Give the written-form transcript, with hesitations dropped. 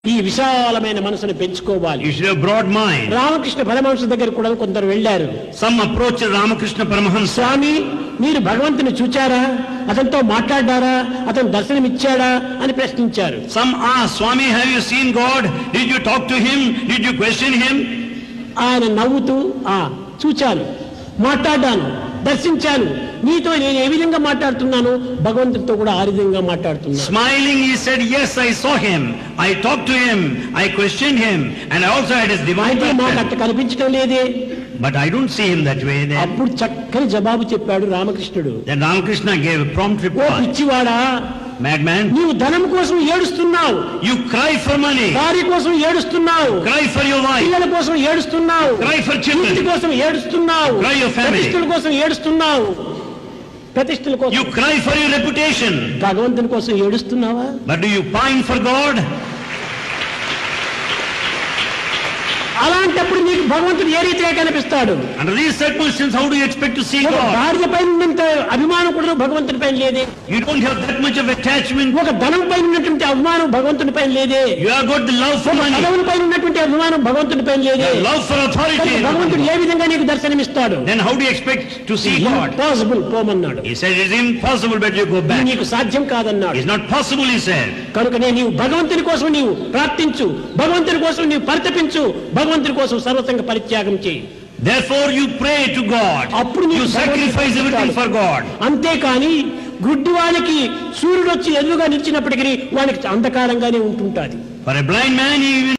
ఈ విశాలమైన మనసును పెంచుకోవాలి. You should have broad mind. Ramakrishna Paramahamsa దగ్గర కూడా కొందరు వెళ్ళారు. Some approached Ramakrishna Paramahansa. స్వామి, మీరు భగవంతుని చూచారా, అతనితో మాట్లాడారా, అతను దర్శనమిచ్చాడా అని ప్రశ్నించారు. Some asked, Swami, have you seen God? Did you talk to him? Did you question him? ఆయన నవ్వుతూ చూచాను, మాట్లాడాను, దర్శించాను, నీతో నేను ఏ విధంగా మాట్లాడుతున్నాను భగవంతుడితో కూడా ఆ విధంగా మాట్లాడుతున్నాను. Smiling, he said, yes, I saw him, I talked to him, I questioned him, and I also had his divine అయితే మాకు అట్లా కనిపించడం లేదే. But I don't see him that way then. అప్పుడు చక్కని జవాబు చెప్పాడు రామకృష్ణుడు. Then Ramakrishna gave a prompt oh reply. పిచ్చివాడా, Madman, నీవు ధనం కోసం ఏడుస్తున్నావు, you cry for money, భార్య కోసం ఏడుస్తున్నావు, cry for your wife, పిల్లల కోసం ఏడుస్తున్నావు, cry for ఇంటి children, కోసం ఏడుస్తున్నావు, Cry your family. ప్రతిష్టల కోసం ఏడుస్తున్నావు, ప్రతిష్టల కోసం, you cry for your reputation. భగవంతుని కోసం ఏడుస్తున్నావా? But do you pine for God? అలాంటప్పుడు నీకు భగవంతుడు ఏ రీతిగా కనిపిస్తాడు? Under these circumstances, how do you expect to see ఒక God? భార్య పైన ఉన్నంత అభిమానం కూడా భగవంతుని పైన లేదే. You don't have that much of attachment. ఒక ధనం పైన ఉన్నటువంటి అభిమానం భగవంతుని పైన లేదే. You have got the love for money, పదవుల పైన ఉన్నటువంటి అభిమానం భగవంతుని పైన లేదే. the love for authority. భగవంతుడు ఏ విధంగా నీకు దర్శనమిస్తాడు? Then how do you expect to see God? Impossible పోమన్నాడు. He said it is impossible, but you go back. నీకు సాధ్యం కాదన్నాడు. It's not possible, he said. కనుకనే నీవు భగవంతుని కోసం నీవు ప్రార్థించు, భగవంతుని కోసం నీవు పరితపించు, భగవంతుని కోసం సర్వసంగ పరిత్యాగం చేయి. Therefore you pray to God. అప్పుడు నీకు You sacrifice everything for God. అంతేకాని గుడ్డి వానికి సూర్యుడు వచ్చి ఎదురుగా నిలిచినప్పటికీ వానికి అంధకారంగానే ఉంటుంటాది. For a blind man, even